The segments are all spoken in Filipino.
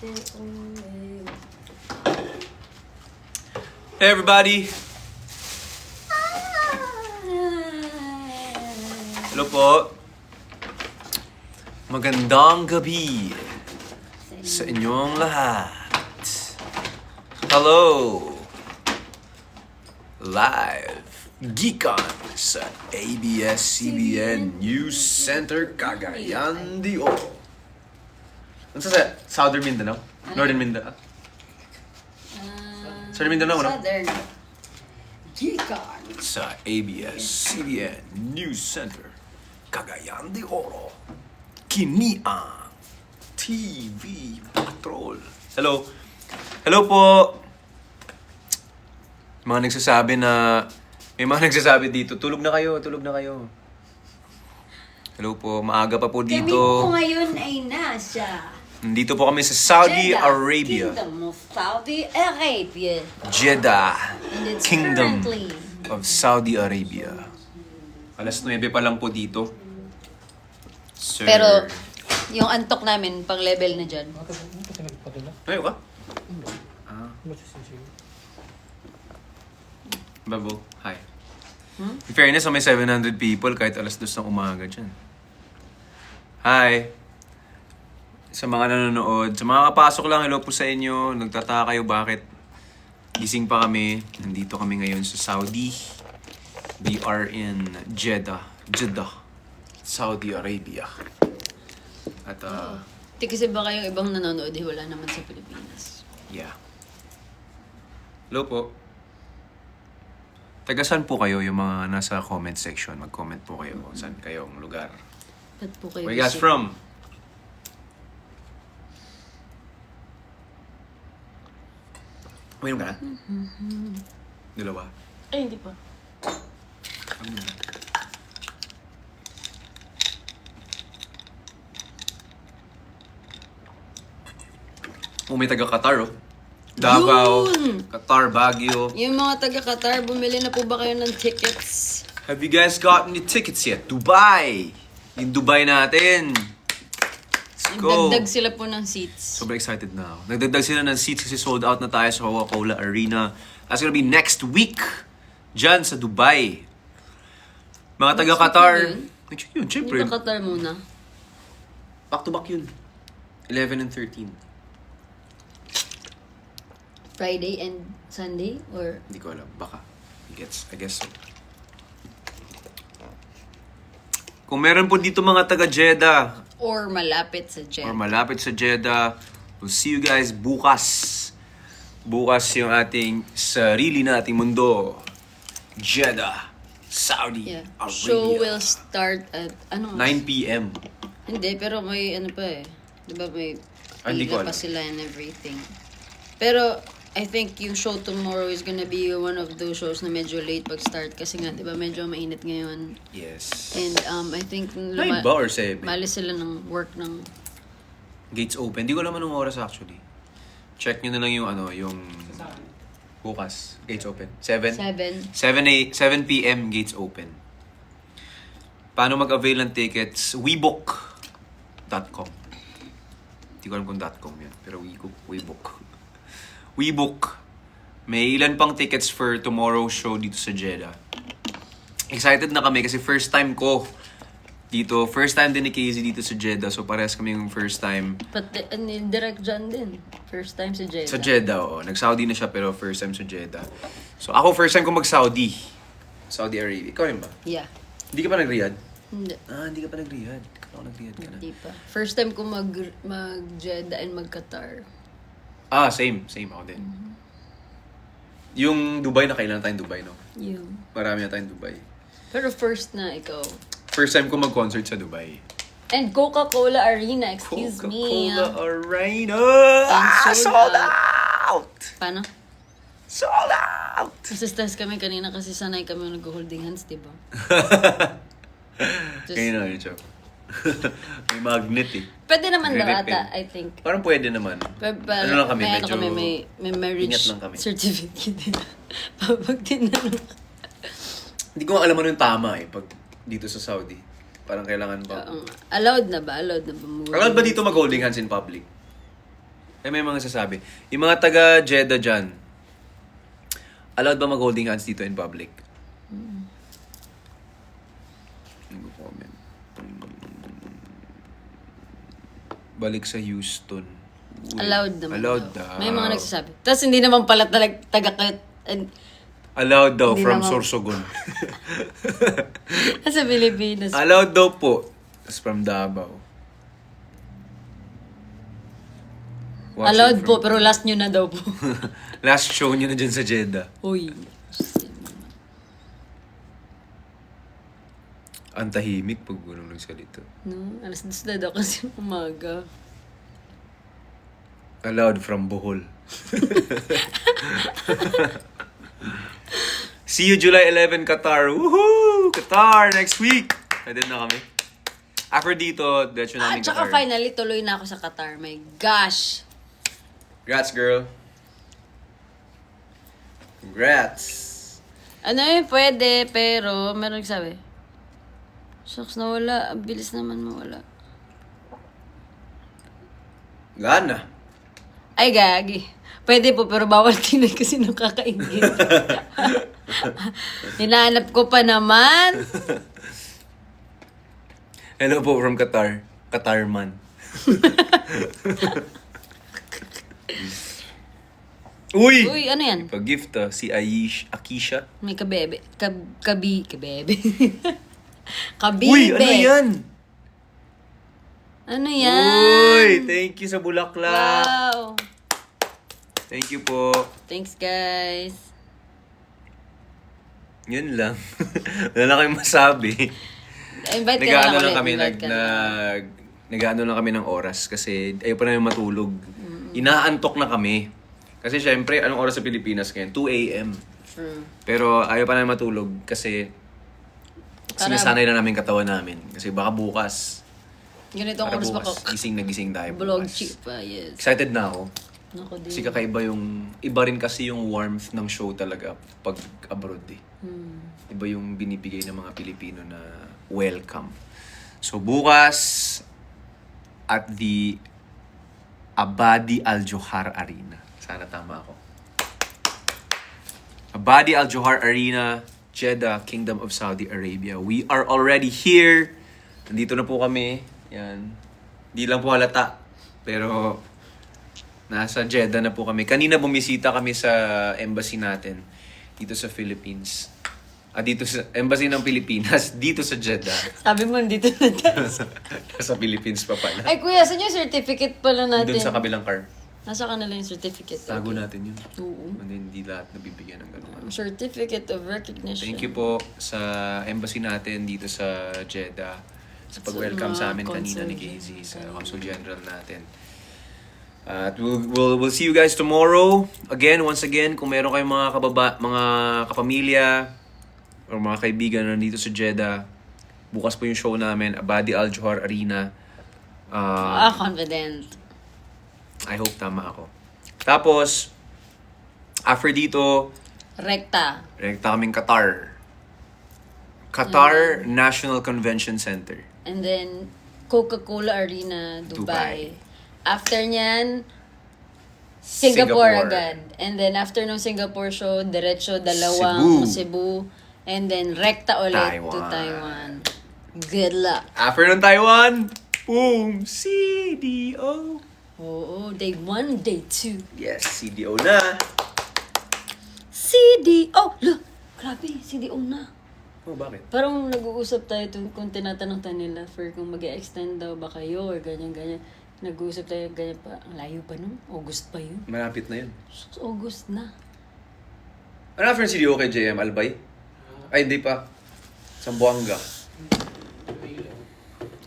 Hey everybody! Hello po. Magandang gabi sa inyong lahat. Hello! Live Gikan sa ABS-CBN News Center, Cagayan de Oro. Ano sa Southern Mindanao? Northern Mindanao? Southern Mindanao, no? Southern Gikan Sa ABS-CBN News Center, Cagayan de Oro. Kiniang TV Patrol. Hello. Hello po. Mga nagsasabi na... May mga nagsasabi dito, tulog na kayo, tulog na kayo. Hello po, maaga pa po Kami dito. po ngayon ay nasa Nandito po kami sa Saudi Jeddah, Arabia. Kingdom of Saudi Arabia. Jeddah, And it's Kingdom currently of Saudi Arabia. Alas 9 pa lang po dito. Sir. Pero yung antok namin pang level na dyan. Ayaw ka? Babo, hi. In fairness, may 700 people kahit alas 2 ng umaga dyan. Hi. Sa mga nanonood, sa mga kapasok lang, hello po sa inyo. Nagtataka kayo bakit gising pa kami. Nandito kami ngayon sa Saudi. We are in Jeddah, Saudi Arabia. At, Kasi baka yung ibang nanonood wala naman sa Pilipinas. yeah. Hello po. Taga saan po kayo yung mga nasa comment section? Mag-comment po kayo kung saan kayong lugar. Ba't po kayo Where you guys busy? from? Uminom ka na? Dalawa? Ay, hindi pa. May taga Qatar, oh. Davao, Yun! Qatar, Baguio. Yung mga taga-Qatar, bumili na po ba kayo ng tickets? Have you guys gotten your tickets yet? Dubai! Yung Dubai natin. Let's go. Dagdag sila po ng seats. Sobrang excited na ako. Nagdagdag sila ng seats kasi sold out na tayo sa Coca-Cola Arena. That's gonna be next week. Diyan sa Dubai. Mga taga-Qatar. week Yun, syempre. Dito Qatar muna. Back to back yun. 11 and 13. Friday and Sunday? Or Hindi ko alam. Baka. I guess so. Kung meron po dito mga taga-Jeddah malapit sa Jeddah? or malapit sa Jeddah, we'll see you guys bukas. Bukas yung ating sarili nating mundo. Jeddah, Saudi Yeah. Arabia. Show will start at 9 p.m. Hindi, pero may ano pa eh. Di ba may Hindi ko pila alam. pa sila and everything. Pero I think yung show tomorrow is gonna be one of those shows na medyo late pag-start kasi nga, di ba, medyo mainit ngayon. Yes. And I think 9 ba or 7? malis sila ng work ng Gates open. Hindi ko alam anong oras actually. Check nyo na lang yung yung bukas. Gates open. 7? 7. 7 p.m. gates open. Paano mag-avail ng tickets? WeBook.com. Hindi ko alam kung .com yan. Pero WeBook. WeBook. May ilan pang tickets for tomorrow's show dito sa Jeddah. Excited na kami kasi first time ko dito. First time din ni Casey dito sa Jeddah. So parehas kami yung first time. Pati, direct dyan din. First time sa Jeddah. Sa Jeddah, oo. Nag-Saudi na siya pero first time sa Jeddah. So ako first time ko mag-Saudi. Saudi Arabia. Ikaw rin ba? Yeah. Hindi ka pa nag-Riyadh? Hindi. Hindi ka pa nag-Riyadh. Ako nag-Riyadh ka na. Hindi pa. First time ko mag-Jeddah and mag-Qatar. Same. Same ako din. Yung Dubai na kailan tayong Dubai, no? Yun. Marami na tayong Dubai. Pero first na ikaw. First time ko mag-concert sa Dubai. And Coca-Cola Arena, excuse me. Coca-Cola Arena! And Sold out! Paano? Sold out! Kasi stress kami kanina kasi sanay kami nag-holding hands, di ba? Kaya na yun, Chok. May magnet eh. Pwede naman daw Nagre-repel. ata, I think. Parang pwede naman. Ano lang kami, may, medyo... may marriage ingat lang kami. certificate din. Pag tinanong. Hindi ko alam ano yung tama eh, pag dito sa Saudi. Parang kailangan pa. Allowed na ba? Allowed na ba? Allowed ba dito mag-holding hands in public? May mga sasabi. Yung mga taga Jeddah dyan, allowed ba mag-holding hands dito in public? Comment. Balik sa Houston. Uy, Allowed naman allowed daw. daw. May mga nagsasabi. Tapos hindi naman pala taga Allowed daw Hindi from naman. Sorsogon. sa Pilipinas. Allowed daw po. That's from Davao. Watching Allowed from- po, pero last nyo na daw po. Last show nyo na dyan sa Jeddah. Uy. Ang tahimik pag gulong nagsalita. No, alas 2 na daw kasi umaga. Allowed from Bohol. See you July 11, Qatar. Woohoo! Qatar next week! Pwede na kami. After dito, diretso namin Tsaka Qatar. finally, tuloy na ako sa Qatar. My gosh. Congrats, girl. Congrats. Ano pwede, pero meron nagsabi. Shucks, nawala. Ang bilis naman mawala. Gana. Ay, gagi. Pwede po, pero bawal tinay kasi nakakaingit. Hinahanap ko pa naman. Hello po from Qatar. Qatarman. Uy! Uy, ano yan? Pag-gift si Akisha. May kabebe. Kabebe. Kabibe. Uy! Ano yan? Ano yan? Uy! Thank you sa bulaklak. Wow. Thank you po. Thanks, guys. Yun lang. Wala na kayong masabi. Invite ka na Nag-ano ulit. lang kami, Invite ka na. nag-ano lang kami ng oras kasi ayaw pa namin matulog. Inaantok na kami. Kasi syempre, anong oras sa Pilipinas ngayon? 2 a.m. True. Pero ayaw pa namin matulog kasi sinasanay na namin katawan namin. Kasi baka bukas, Ganitong para oras ba bukas, gising na gising tayo Vlog bukas. chip pa, yes. Excited na ako. Nako din. Kasi kakaiba iba rin kasi yung warmth ng show talaga pag abroad eh. Iba yung binibigay ng mga Pilipino na welcome. So bukas, at the Abadi Al Johar Arena. Sana tama ako. Abadi Al Johar Arena, Jeddah, Kingdom of Saudi Arabia. We are already here. Nandito na po kami. Yan. Di lang po halata. Pero nasa Jeddah na po kami. Kanina bumisita kami sa embassy natin dito sa Philippines. Dito sa embassy ng Pilipinas dito sa Jeddah. Sabi mo, dito na tayo. Sa Philippines pa pala. Ay, kuya, saan yung certificate pala natin? Doon sa kabilang car. Nasa kanila yung certificate. Tago natin yun. Oo. And then, hindi lahat nabibigyan ng ganun. Certificate of recognition. Thank you po sa embassy natin dito sa Jeddah. Sa pag-welcome sa amin kanina ni Casey sa Consul General natin. At we'll see you guys tomorrow. Again, once again, kung meron kayong mga kapamilya or mga kaibigan na nandito sa Jeddah, bukas po yung show namin, Abadi Al Johar Arena. Confident. I hope tama ako. Tapos, after dito, Rekta. rekta kaming Qatar. Qatar National Convention Center. And then, Coca-Cola Arena, Dubai. After nyan, Singapore agad. And then, after nung Singapore show, diretso dalawang Cebu. And then, rekta ulit to Taiwan. Good luck. After ng Taiwan, boom! CDO! Oo, day 1, day 2. Yes, CDO na! CDO! Look! Grabe, CDO na. Oh, bakit? Parang nag-uusap tayo kung tinatanong tayo nila for kung mag-extend daw ba kayo or ganyan-ganyan. Nag-uusap tayo ganyan pa. Ang layo pa nun? August pa yun? Malapit na yun. August na. Ano after ng CDO kay JM? Albay? Ay, hindi pa. Zamboanga.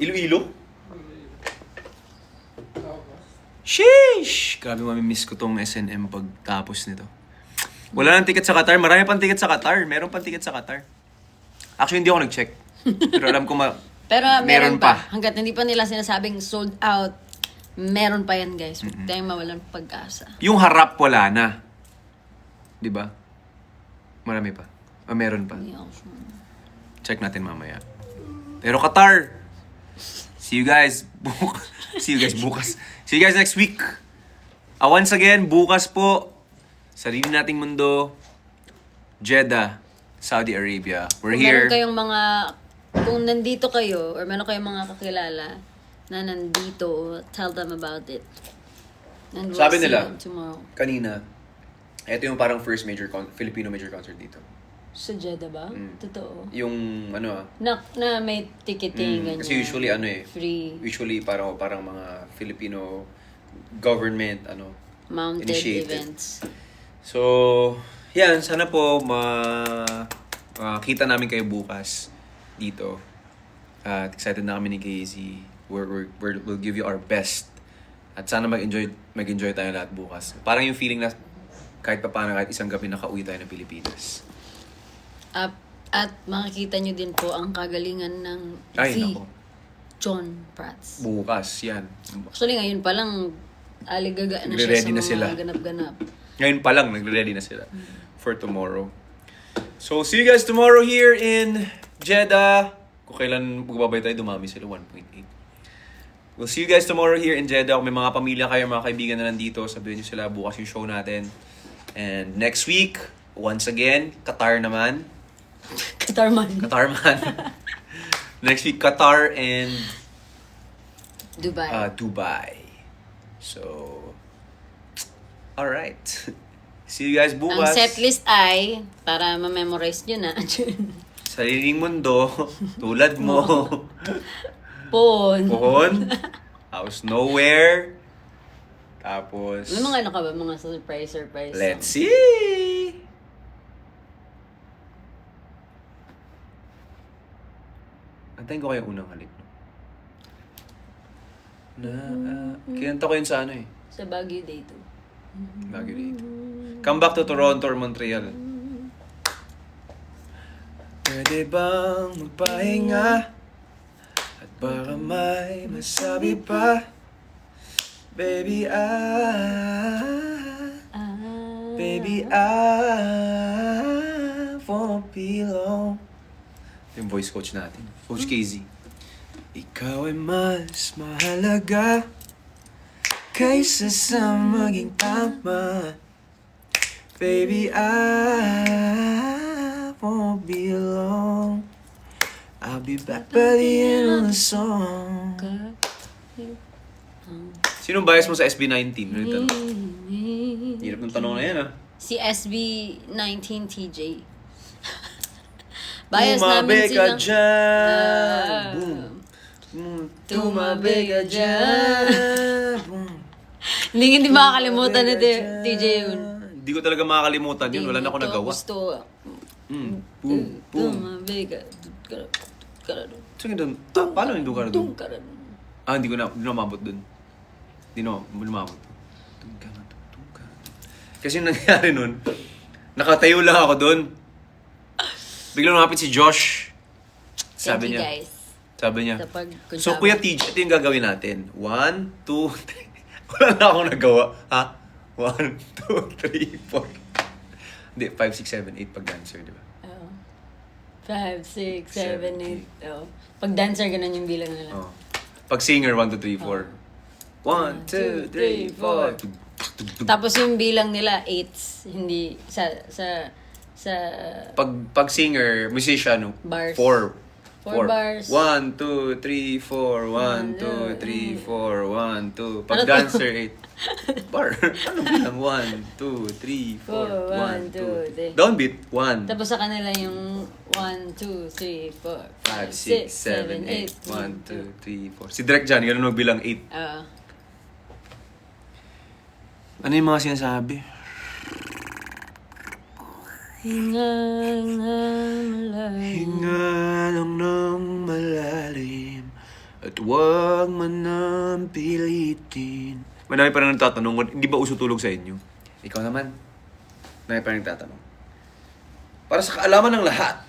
Iloilo? Sheesh! Grabe mamimiss ko tong SNM pagtapos nito. Wala nang ticket sa Qatar. Marami pang ticket sa Qatar. Meron pang ticket sa Qatar. Actually, hindi ako nag-check. Pero alam ko Pero meron pa. pa. Hanggat hindi pa nila sinasabing sold out, meron pa yan, guys. Huwag tayong mawalan pag-asa. Yung harap wala na. Di ba? Marami pa. Meron pa. Check natin mamaya. Pero Qatar! See you guys bukas. See you guys next week. Once again, bukas po, sarili nating mundo, Jeddah, Saudi Arabia. We're Kung here. meron kayong mga, kung nandito kayo, or meron kayong mga kakilala na nandito, tell them about it. And we'll Sabi see nila, you tomorrow. kanina, ito yung parang first Filipino major concert dito. Sa Jeddah ba? Totoo. Yung Na may ticketing, ganyan. kasi usually Free. usually parang mga Filipino government Mounted initiated. events. So, yan, sana po makita namin kayo bukas dito. At excited na kami ni Casey. We'll give you our best. At sana mag-enjoy tayo lahat bukas. Parang yung feeling na kahit pa paano, kahit isang gabi nakauwi tayo ng Pilipinas. At makikita nyo din po ang kagalingan ng Ay, V. nako. John Prats. Bukas, yan. Actually, ngayon pa lang, aligaga na siya Nagre-ready sa na mga sila. ganap-ganap. Ngayon pa lang, nagre-ready na sila for tomorrow. So, see you guys tomorrow here in Jeddah. Kung kailan magbabay tayo, dumami sila, 1.8. We'll see you guys tomorrow here in Jeddah. Kung may mga pamilya kayo, mga kaibigan na nandito, sabihin nyo sila bukas yung show natin. And next week, once again, Qatar naman. Katarman. Qatar man. Next week, Qatar and Dubai. Dubai. So, alright. See you guys Ang bukas. setlist ay, para ma-memorize nyo na, Sariling mundo, tulad mo. Pon. Pohon. House Nowhere. Tapos, May mga ka ba? Mga surprise. let's see. Antayin ko kayo unang halik. Kinanta ko yun sa Sa Baguio Day 2. Baguio dito. Come back to Toronto or Montreal. Pwede bang magpahinga? At baka may masabi pa? Baby, I won't be long. Yung voice coach natin. Coach KZ. Ikaw ay mas mahalaga kaysa sa maging tama. Baby, I won't be alone. I'll be back by the end of the song. Sinong bias mo sa SB19? Hirap ng tanong na yan, Si SB19 TJ. Bias namin Tumabi ka silang... dyan. Boom. Tumabi ka dyan. Hindi makakalimutan na TJ yun. Hindi ko talaga makakalimutan yun. Wala na ako Hindi nagawa. Gusto. Boom. Boom. Tumabi ka. Sige doon. Paano yung doon ka doon? Hindi ko na umabot doon. Hindi na umabot. Kasi yung nangyari nun, nakatayo lang ako doon. Biglang lumapit si Josh. Thank you, guys. Sabi niya, Sa pagkunsaba. so Kuya TJ, ito yung gagawin natin. 1, 2, 3. Wala na akong nagawa. Ha? 1, 2, 3, 4. Hindi, 5, 6, 7, 8 pag dancer, di ba? 5, 6, 7, 8. Oh. Pag dancer, ganun yung bilang nila. Oh. Pag singer, 1, 2, 3, 4. 1, 2, 3, 4. Tapos yung bilang nila, 8s. Hindi, sa Pag singer, musician, Bars. 4. 4 bars. 1, 2, 3, 4. 1, 2, 3, 4. 1, 2. Pag dancer, 8. Bar. Ano bilang? 1, 2, 3, 4. 1, 2. Downbeat, 1. Tapos sa kanila yung 1, 2, 3, 4, 5, 6, 7, 8. 1, 2, 3, 4. Si Direk Jan, ganun magbilang 8. Ano yung mga sinasabi? Hinga malalim. Hinga lang ng malalim at huwag man nang pilitin. Marami pa rin nagtatanong, hindi ba uso tulog sa inyo? Ikaw naman. Marami pa rin nagtatanong. Para sa kaalaman ng lahat.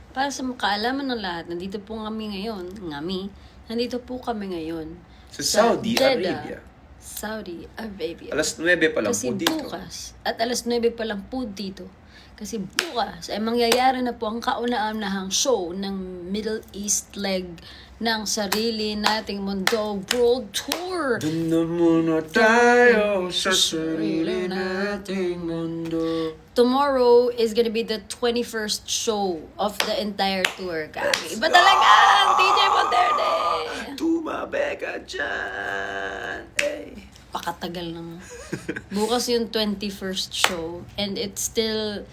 Para sa kaalaman ng lahat, nandito po kami ngayon. Nandito po kami ngayon. Sa Saudi Jeddah, Arabia. Saudi Arabia. Alas 9 pa lang Kasi po dito. bukas, at alas 9 pa lang po dito. Kasi bukas ay mangyayari na po ang kauna-unahang show ng Middle East leg ng Sarili Nating Mundo World Tour. Doon na muna tayo sa sarili nating mundo. Tomorrow is gonna be the 21st show of the entire tour, Kaki. Iba talaga ang TJ Monterde! Tumabe ka dyan! Hey. Pakatagal naman. Bukas yung 21st show and it's still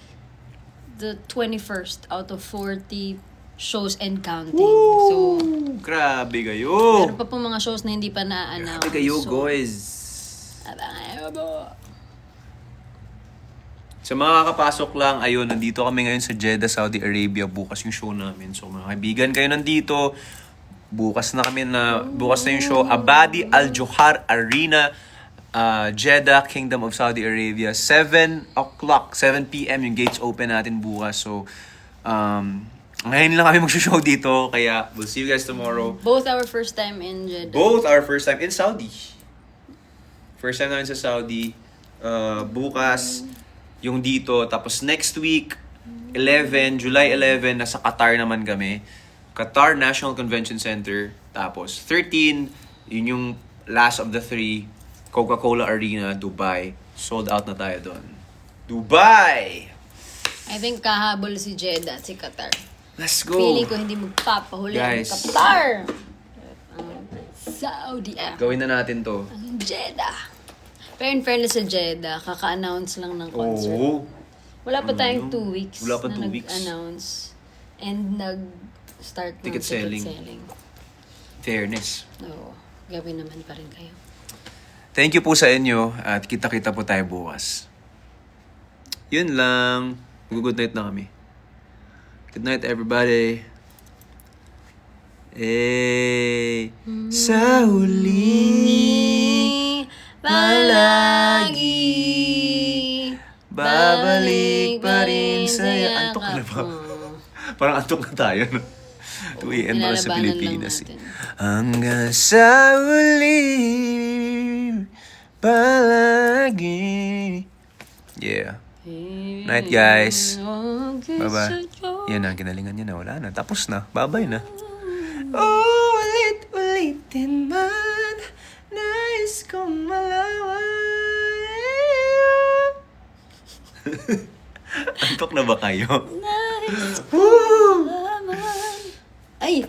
the 21st out of 40 shows and counting. So, Grabe kayo! meron pa po mga shows na hindi pa na-announce. Grabe kayo, So, guys! abangan mo. Sa mga kakapasok lang, ayun, nandito kami ngayon sa Jeddah, Saudi Arabia. Bukas yung show namin. So, mga kaibigan kayo nandito. Bukas na yung show. Abadi Al Johar Arena, Jeddah, Kingdom of Saudi Arabia. 7 o'clock, 7 p.m. yung gates open natin bukas. So, ngayon lang kami mag-show dito. Kaya, we'll see you guys tomorrow. Both our first time in Jeddah. Both our first time in Saudi. First time namin sa Saudi. Bukas, yung dito. Tapos next week, July 11, nasa Qatar naman kami. Qatar National Convention Center. Tapos 13, yun yung last of the 3, Coca-Cola Arena, Dubai. Sold out na tayo doon. Dubai! I think kahabol si Jeddah at si Qatar. Let's go! Feeling ko hindi magpapahuli ang Guys. Qatar. Saudi Arabia. Gawin na natin to. Ang Jeddah. Pero in fairness sa Jeddah, kaka-announce lang ng concert. Oo. Wala pa tayong 2 weeks Wala pa na 2 weeks. nag-announce. And nag-start ng Ticket ticket selling. selling. Fairness. Oo. Gabi naman pa rin kayo. Thank you po sa inyo at kita-kita po tayo bukas. Yun lang. Mag-good night na kami. Good night, everybody. Eh, sa huli, palagi, babalik pa rin sa'yo. Antok na ba? Parang antok na tayo, no? 2 a.m. para sa Nilalabanan lang Pilipinas. natin. Hanggang sa huli, palagi. Yeah. Night, guys. Bye-bye. Yan na, ginalingan niya na. Wala na. Tapos na. Bye-bye na. Oh, ulit-ulitin man, nais kong malawan. Antok na ba kayo? Woo! Ay!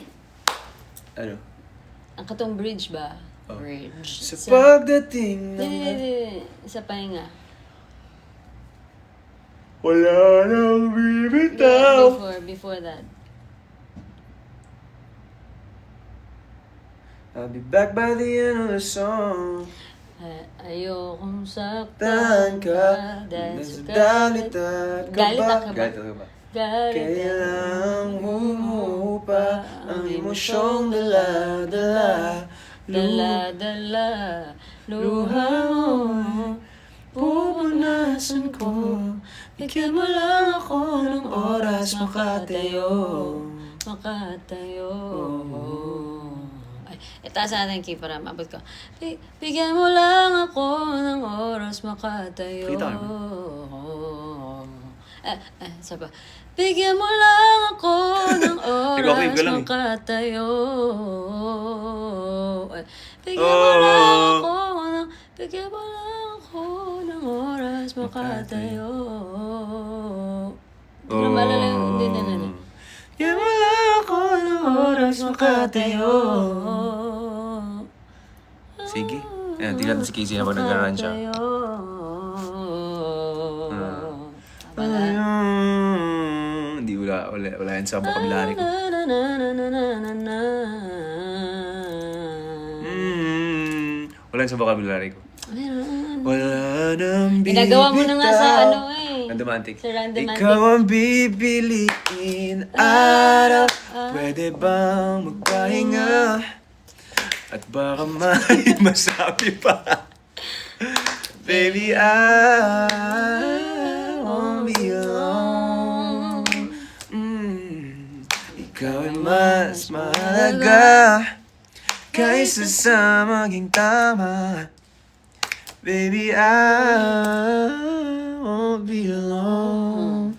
Ano? Ang katong bridge ba? Bridge. Sa pagdating ng... Hindi. Isa pa nga. Wala nang bibitaw. Before that. I'll be back by the end of the song. Ayokong Tan saktan ka, dahil nasa sa galit at Galit kaba. ka ba? Galit ka ba? Galit Kailang humupa ang emosyong dala-dala. Dala-dala, luha mo, pupunasan ko. Bigyan mo lang ako ng oras makatayo. Makatayo. Ay, itaas natin key para maabot ko. Bigyan mo lang ako ng oras makatayo. Kita Saba. Bigyan mo lang ako ng Nag-octave oras ka lang eh. makatayo. Bigyan mo lang ako ng bigyan mo lang ako ng oras makatayo. Hindi ko na maalala yung hindi na. Bigyan mo lang ako ng oras makatayo. Sige. Ayan, tingnan natin si Casey habang nag-run siya. Hindi, wala yan sa vocabulary ko. Wala yan sa vocabulary ko. Wala nang bibitaw. Ginagawa mo na nga sa ano eh. Randomantic. Sa Randomantic. Ikaw ang bibiliin araw. Pwede bang magpahinga? At baka may masabi pa. Baby, I won't be alone. Ikaw ay mas mahalaga kaysa sa maging tama. Baby, I won't be alone.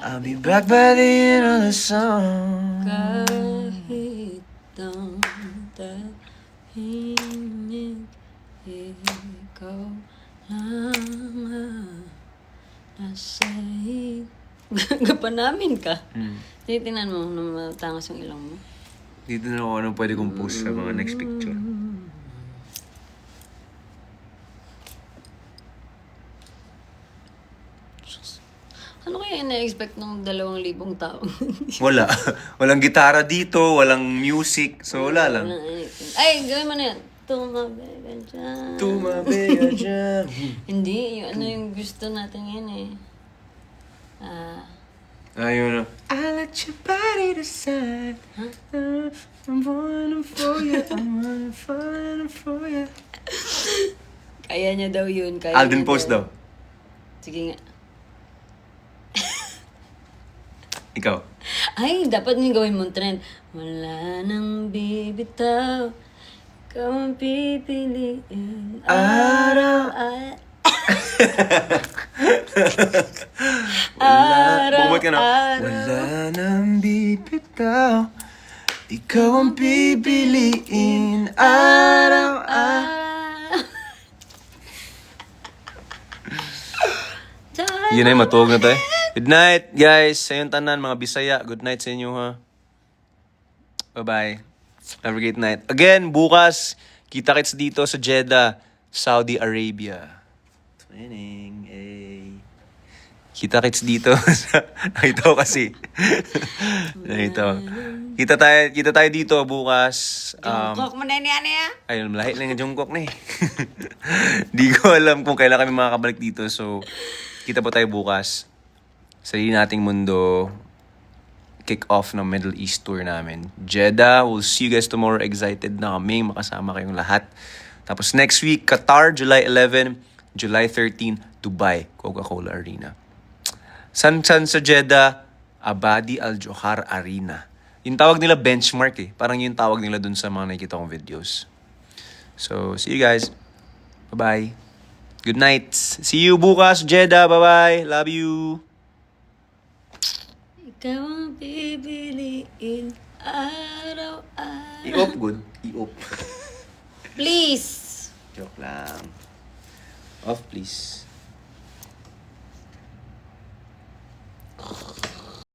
I'll be back by the end of the song. Kahit ang tahimik, ikaw lang ang nasa Gapa namin ka. Titinan mo na matangos yung ilong mo. Dito na ako anong pwede kong post sa mga next picture. Ano kaya ina-expect ng 2,000 tao? Wala. Walang gitara dito, walang music. So, wala lang. Ay, gawin mo na yan. Tumabi ka dyan. Tumabi ka dyan. Hindi, yung ano yung gusto natin yan eh. Ayun na. I let your body decide. I'm falling for you. I'm falling for you. Kaya niya daw yun. Kaya Alden niya Post daw. Sige nga. Ikaw. Ay, dapat yung gawin mong trend. Wala nang bibitaw. Ikaw ang pipiliin. Araw. Bumabot ka na. Wala nang bibitaw. Ikaw ang pipiliin. Araw. Yun ay matuwag na tayo. Good night, guys. Sa iyong tanan, mga Bisaya. Good night sa inyo, ha. Bye-bye. Have a great night. Again, bukas, kita-kits dito sa Jeddah, Saudi Arabia. Twinning, Kita-kits dito sa... Nakita ko kasi. Nakita ko. Kita tayo dito bukas. Jungkook mo na yan eh. Ayun, lahit lang yung Jungkook na eh. Di ko alam kung kailan kami makakabalik dito. So, kita po tayo bukas. Sarili nating mundo. Kick off ng Middle East tour namin. Jeddah, we'll see you guys tomorrow. Excited na kami. Makasama kayong lahat. Tapos next week, Qatar, July 11. July 13, Dubai, Coca-Cola Arena. San sa Jeddah, Abadi Al Johar Arena. Yung tawag nila benchmark eh. Parang yung tawag nila dun sa mga nakikita kong videos. So, see you guys. Bye-bye. Good night. See you bukas, Jeddah. Bye-bye. Love you. Ikaw ang pipiliin araw-araw. I-op good. I-op. Please. Joke lang. Off, please.